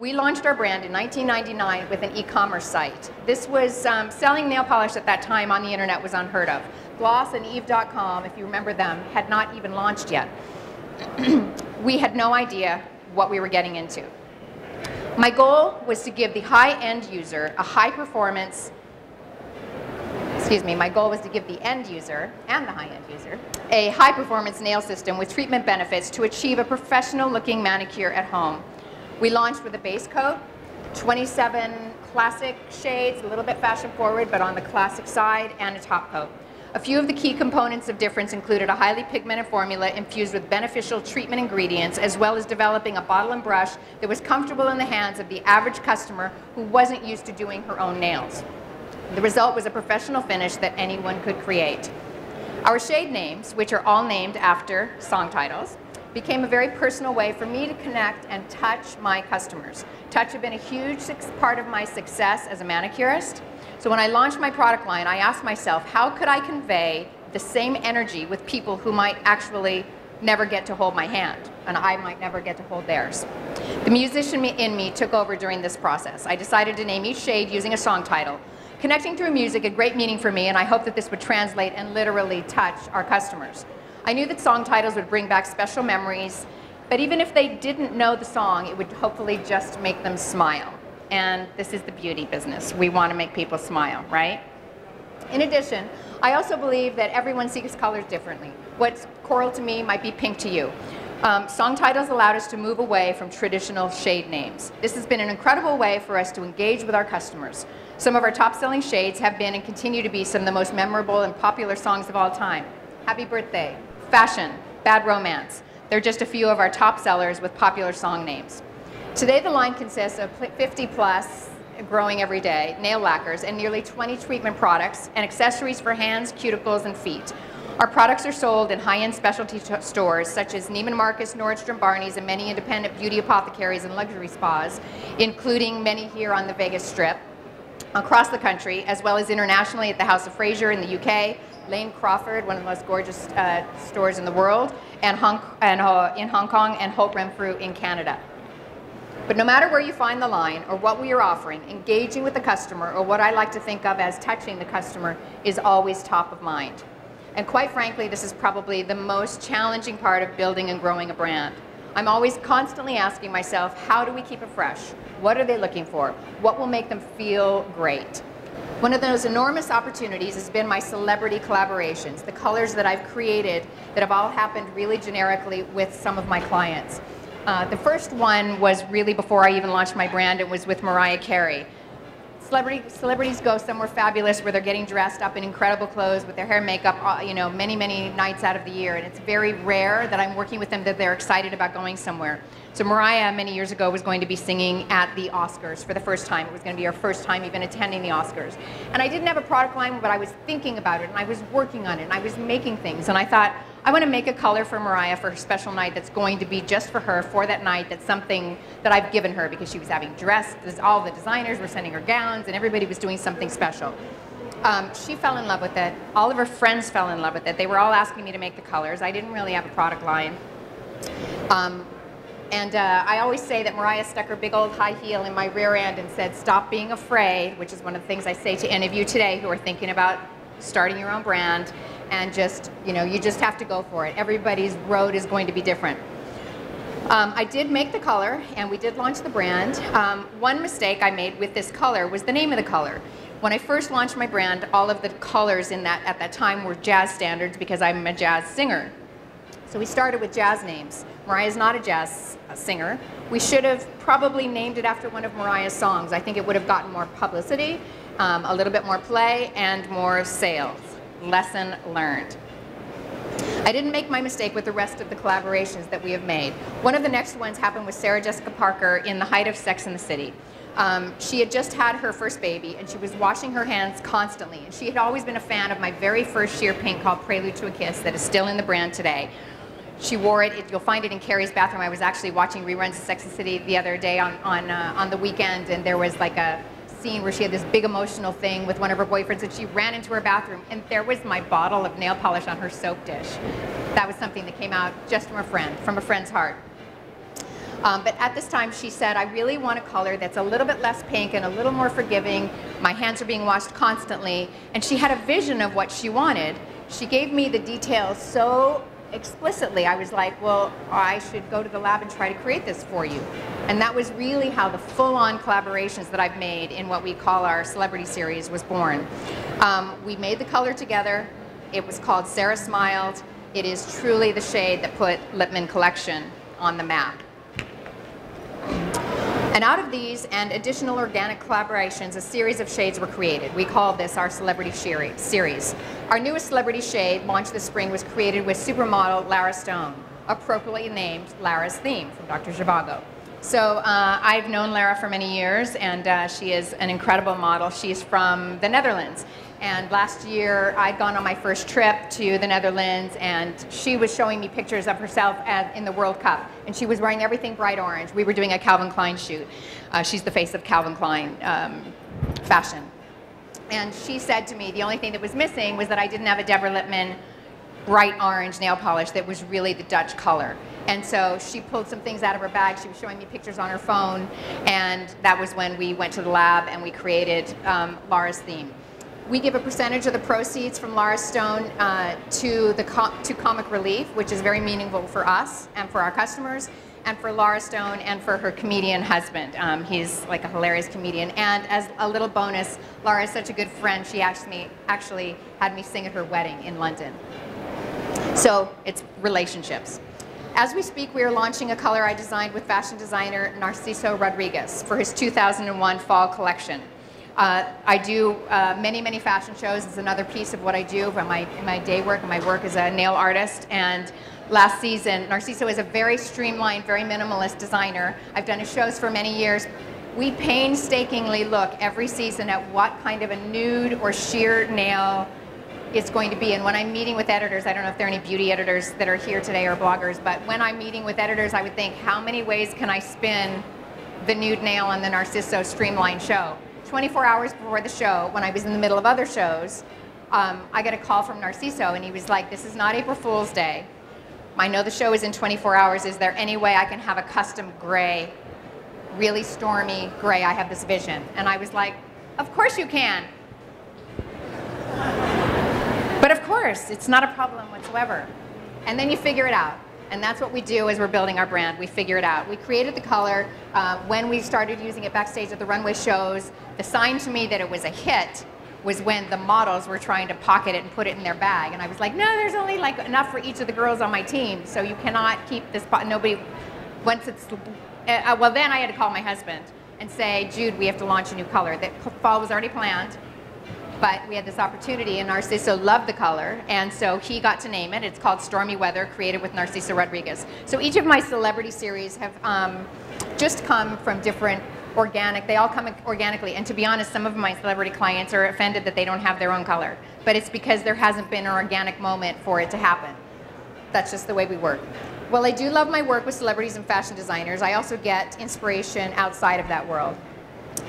We launched our brand in 1999 with an e-commerce site. This was selling nail polish at that time on the internet was unheard of. Gloss and Eve.com, if you remember them, had not even launched yet. We had no idea what we were getting into. My goal was to give the high-end user a high-performance, my goal was to give the end user and the high-end user a high-performance nail system with treatment benefits to achieve a professional-looking manicure at home. We launched with a base coat, 27 classic shades, a little bit fashion-forward, but on the classic side, and a top coat. A few of the key components of difference included a highly pigmented formula infused with beneficial treatment ingredients, as well as developing a bottle and brush that was comfortable in the hands of the average customer who wasn't used to doing her own nails. The result was a professional finish that anyone could create. Our shade names, which are all named after song titles, became a very personal way for me to connect and touch my customers. Touch had been a huge part of my success as a manicurist. So when I launched my product line, I asked myself, how could I convey the same energy with people who might actually never get to hold my hand, and I might never get to hold theirs? The musician in me took over during this process. I decided to name each shade using a song title. Connecting through music had great meaning for me, and I hoped that this would translate and literally touch our customers. I knew that song titles would bring back special memories, but even if they didn't know the song, it would hopefully just make them smile. And this is the beauty business. We want to make people smile, right? In addition, I also believe that everyone sees colors differently. What's coral to me might be pink to you. Song titles allowed us to move away from traditional shade names. This has been an incredible way for us to engage with our customers. Some of our top-selling shades have been and continue to be some of the most memorable and popular songs of all time. Happy Birthday, Fashion, Bad Romance. They're just a few of our top sellers with popular song names. Today the line consists of 50 plus, growing every day, nail lacquers and nearly 20 treatment products and accessories for hands, cuticles, and feet. Our products are sold in high-end specialty stores such as Neiman Marcus, Nordstrom, Barney's, and many independent beauty apothecaries and luxury spas, including many here on the Vegas Strip, across the country, as well as internationally at the House of Fraser in the UK, Lane Crawford, one of the most gorgeous stores in the world, and in Hong Kong, and Hope Renfrew in Canada. But no matter where you find the line or what we are offering, engaging with the customer, or what I like to think of as touching the customer, is always top of mind. And quite frankly, this is probably the most challenging part of building and growing a brand. I'm always constantly asking myself, how do we keep it fresh? What are they looking for? What will make them feel great? One of those enormous opportunities has been my celebrity collaborations, the colors that I've created that have all happened really generically with some of my clients. The first one was really before I even launched my brand. It was with Mariah Carey. Celebrities go somewhere fabulous where they're getting dressed up in incredible clothes with their hair and makeup, many, many nights out of the year. And it's very rare that I'm working with them that they're excited about going somewhere. So Mariah, many years ago, was going to be singing at the Oscars for the first time. It was going to be her first time even attending the Oscars. And I didn't have a product line, but I was thinking about it, and I was working on it, and I was making things. And I thought, I want to make a color for Mariah for her special night that's going to be just for her, for that night. That's something that I've given her because she was having dress. All the designers were sending her gowns, and everybody was doing something special. She fell in love with it. All of her friends fell in love with it. They were all asking me to make the colors. I didn't really have a product line. I always say that Mariah stuck her big old high heel in my rear end and said, stop being afraid, which is one of the things I say to any of you today who are thinking about starting your own brand, and just, you just have to go for it. Everybody's road is going to be different. I did make the color, and we did launch the brand. One mistake I made with this color was the name of the color. When I first launched my brand, all of the colors at that time were jazz standards because I'm a jazz singer. So we started with jazz names. Mariah's not a jazz singer. We should have probably named it after one of Mariah's songs. I think it would have gotten more publicity, a little bit more play, and more sales. Lesson learned. I didn't make my mistake with the rest of the collaborations that we have made. One of the next ones happened with Sarah Jessica Parker in the height of Sex and the City. She had just had her first baby, and she was washing her hands constantly. And she had always been a fan of my very first sheer paint called Prelude to a Kiss that is still in the brand today. She wore it. You'll find it in Carrie's bathroom. I was actually watching reruns of Sex and the City the other day on the weekend, and there was like a scene where she had this big emotional thing with one of her boyfriends, and she ran into her bathroom, and there was my bottle of nail polish on her soap dish. That was something that came out just from a friend, from a friend's heart. But at this time, she said, I really want a color that's a little bit less pink and a little more forgiving. My hands are being washed constantly. And she had a vision of what she wanted. She gave me the details so explicitly. I was like, well, I should go to the lab and try to create this for you. And that was really how the full-on collaborations that I've made in what we call our celebrity series was born. We made the color together. It was called Sarah Smiled. It is truly the shade that put Lippmann Collection on the map. And out of these and additional organic collaborations, a series of shades were created. We call this our celebrity series. Our newest celebrity shade, launched this spring, was created with supermodel Lara Stone, appropriately named Lara's Theme from Dr. Zhivago. So I've known Lara for many years, and she is an incredible model. She's from the Netherlands. And last year, I'd gone on my first trip to the Netherlands, and she was showing me pictures of herself in the World Cup. And she was wearing everything bright orange. We were doing a Calvin Klein shoot. She's the face of Calvin Klein fashion. And she said to me, the only thing that was missing was that I didn't have a Deborah Lippmann bright orange nail polish that was really the Dutch color. And so she pulled some things out of her bag. She was showing me pictures on her phone. And that was when we went to the lab and we created Lara's Theme. We give a percentage of the proceeds from Lara Stone to Comic Relief, which is very meaningful for us and for our customers, and for Lara Stone and for her comedian husband. He's like a hilarious comedian. And as a little bonus, Lara is such a good friend, she actually had me sing at her wedding in London. So it's relationships. As we speak, we are launching a color I designed with fashion designer Narciso Rodriguez for his 2001 fall collection. I do many fashion shows. It's another piece of what I do in my day work, and my work as a nail artist. And last season, Narciso is a very streamlined, very minimalist designer. I've done his shows for many years. We painstakingly look every season at what kind of a nude or sheer nail it's going to be. And when I'm meeting with editors, I don't know if there are any beauty editors that are here today or bloggers, but when I'm meeting with editors, I would think, how many ways can I spin the nude nail on the Narciso streamlined show? 24 hours before the show, when I was in the middle of other shows, I got a call from Narciso, and he was like, this is not April Fool's Day. I know the show is in 24 hours. Is there any way I can have a custom gray, really stormy gray? I have this vision. And I was like, of course you can. But of course, it's not a problem whatsoever. And then you figure it out. And that's what we do as we're building our brand. We figure it out. We created the color. When we started using it backstage at the runway shows, the sign to me that it was a hit was when the models were trying to pocket it and put it in their bag. And I was like, no, there's only like enough for each of the girls on my team. So you cannot keep this, nobody, once it's, well then I had to call my husband and say, Jude, we have to launch a new color. That fall was already planned. But we had this opportunity, and Narciso loved the color, and so he got to name it. It's called Stormy Weather, created with Narciso Rodriguez. So each of my celebrity series have just come from different organic, they all come organically, and to be honest, some of my celebrity clients are offended that they don't have their own color, but it's because there hasn't been an organic moment for it to happen. That's just the way we work. While I do love my work with celebrities and fashion designers, I also get inspiration outside of that world.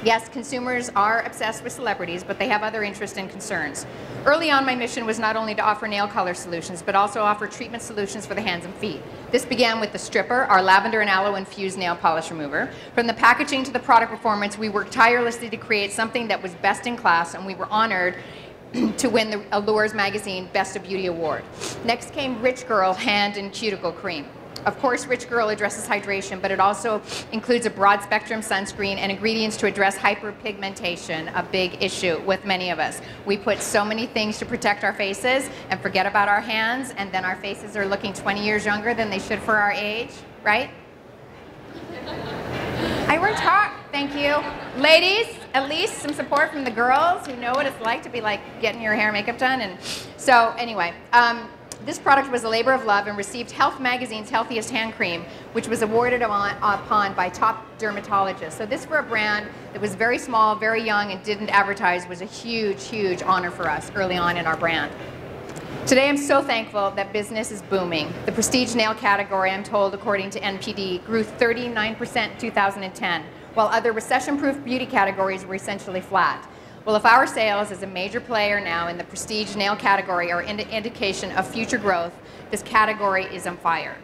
Yes, consumers are obsessed with celebrities, but they have other interests and concerns. Early on, my mission was not only to offer nail color solutions, but also offer treatment solutions for the hands and feet. This began with the Stripper, our lavender and aloe infused nail polish remover. From the packaging to the product performance, we worked tirelessly to create something that was best in class, and we were honored to win the Allures Magazine Best of Beauty Award. Next came Rich Girl Hand and Cuticle Cream. Of course, Rich Girl addresses hydration, but it also includes a broad spectrum sunscreen and ingredients to address hyperpigmentation, a big issue with many of us. We put so many things to protect our faces and forget about our hands, and then our faces are looking 20 years younger than they should for our age, right? I worked hard, thank you. Ladies, at least some support from the girls who know what it's like to be like getting your hair and makeup done. And so anyway, this product was a labor of love and received Health Magazine's Healthiest Hand Cream, which was awarded upon by top dermatologists. So this for a brand that was very small, very young, and didn't advertise was a huge, huge honor for us early on in our brand. Today I'm so thankful that business is booming. The prestige nail category, I'm told, according to NPD, grew 39% in 2010, while other recession-proof beauty categories were essentially flat. Well, if our sales as a major player now in the prestige nail category are an indication of future growth, this category is on fire.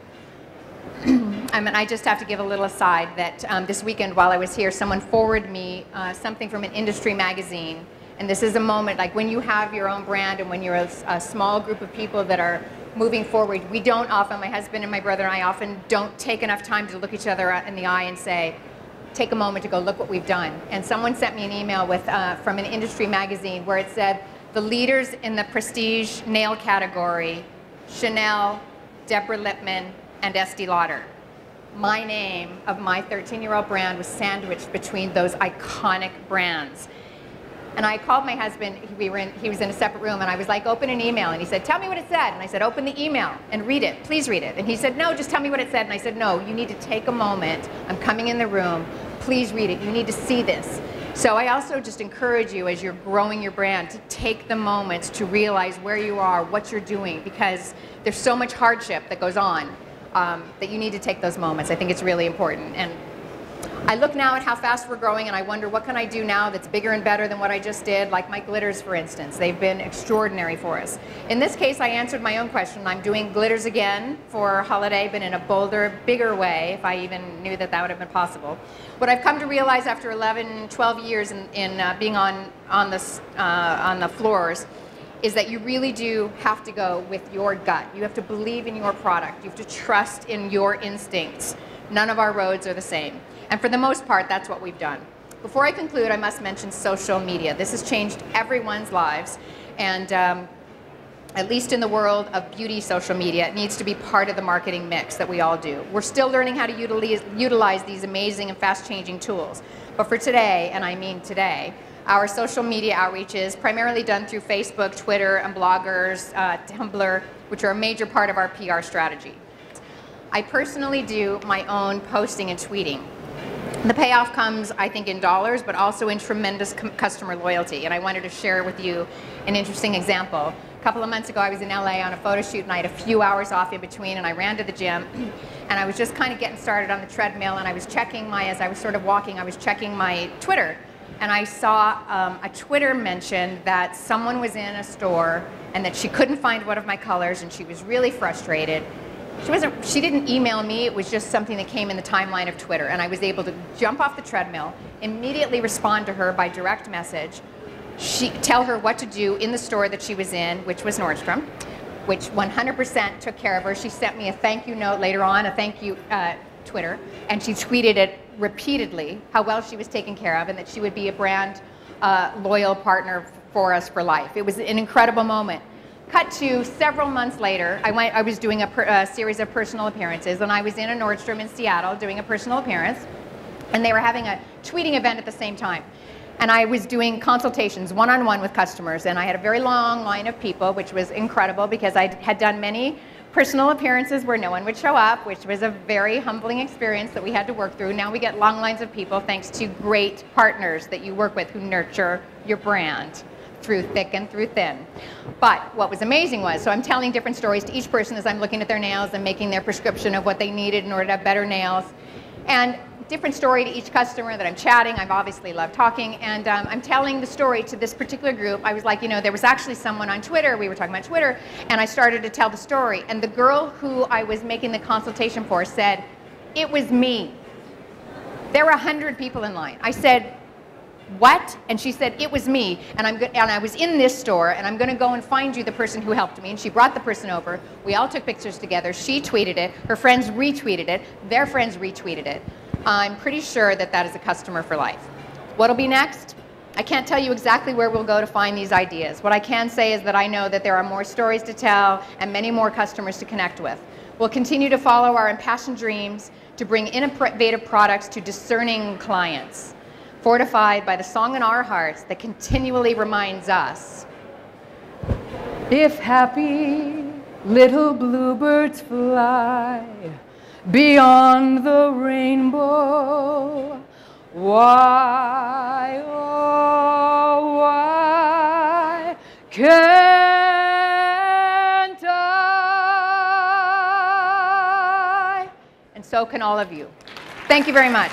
I just have to give a little aside that this weekend while I was here, someone forwarded me something from an industry magazine. And this is a moment, like when you have your own brand and when you're a small group of people that are moving forward, we don't often, my husband and my brother and I often don't take enough time to look each other in the eye and say, take a moment to go look what we've done. And someone sent me an email with, from an industry magazine where it said, the leaders in the prestige nail category, Chanel, Deborah Lippmann, and Estee Lauder. My name of my 13-year-old brand was sandwiched between those iconic brands. And I called my husband, he was in a separate room, and I was like, open an email. And he said, tell me what it said. And I said, open the email and read it, please read it. And he said, no, just tell me what it said. And I said, no, you need to take a moment. I'm coming in the room, please read it. You need to see this. So I also just encourage you as you're growing your brand to take the moments to realize where you are, what you're doing, because there's so much hardship that goes on that you need to take those moments. I think it's really important. And I look now at how fast we're growing and I wonder what can I do now that's bigger and better than what I just did, like my glitters, for instance. They've been extraordinary for us. In this case, I answered my own question. I'm doing glitters again for holiday, but in a bolder, bigger way, if I even knew that that would have been possible. What I've come to realize after 11, 12 years in being on the floors is that you really do have to go with your gut. You have to believe in your product. You have to trust in your instincts. None of our roads are the same. And for the most part, that's what we've done. Before I conclude, I must mention social media. This has changed everyone's lives. And at least in the world of beauty social media, it needs to be part of the marketing mix that we all do. We're still learning how to utilize these amazing and fast-changing tools. But for today, and I mean today, our social media outreach is primarily done through Facebook, Twitter, and bloggers, Tumblr, which are a major part of our PR strategy. I personally do my own posting and tweeting. The payoff comes, I think, in dollars, but also in tremendous customer loyalty. And I wanted to share with you an interesting example. A couple of months ago, I was in LA on a photo shoot, and I had a few hours off in between, and I ran to the gym, and I was just kind of getting started on the treadmill, and I was checking as I was sort of walking, I was checking my Twitter, and I saw a Twitter mention that someone was in a store, and that she couldn't find one of my colors, and she was really frustrated. She didn't email me, it was just something that came in the timeline of Twitter, and I was able to jump off the treadmill, immediately respond to her by direct message, tell her what to do in the store that she was in, which was Nordstrom, which 100% took care of her. She sent me a thank you note later on, a thank you Twitter, and she tweeted it repeatedly, how well she was taken care of, and that she would be a brand loyal partner for us for life. It was an incredible moment. Cut to several months later, I was doing a series of personal appearances, and I was in a Nordstrom in Seattle doing a personal appearance, and they were having a tweeting event at the same time. And I was doing consultations one-on-one with customers, and I had a very long line of people, which was incredible because I had done many personal appearances where no one would show up, which was a very humbling experience that we had to work through. Now we get long lines of people thanks to great partners that you work with who nurture your brand through thick and through thin. But what was amazing was, so I'm telling different stories to each person as I'm looking at their nails and making their prescription of what they needed in order to have better nails. And different story to each customer that I'm chatting. I've obviously loved talking, and I'm telling the story to this particular group. I was like, you know, there was actually someone on Twitter, we were talking about Twitter, and I started to tell the story. And the girl who I was making the consultation for said, it was me. There were 100 people in line. I said, what? And she said, it was me, and I was in this store, and I'm going to go and find you the person who helped me. And she brought the person over. We all took pictures together. She tweeted it. Her friends retweeted it. Their friends retweeted it. I'm pretty sure that that is a customer for life. What'll be next? I can't tell you exactly where we'll go to find these ideas. What I can say is that I know that there are more stories to tell and many more customers to connect with. We'll continue to follow our impassioned dreams to bring innovative products to discerning clients, fortified by the song in our hearts that continually reminds us, if happy little bluebirds fly beyond the rainbow, why, oh, why can't I? And so can all of you. Thank you very much.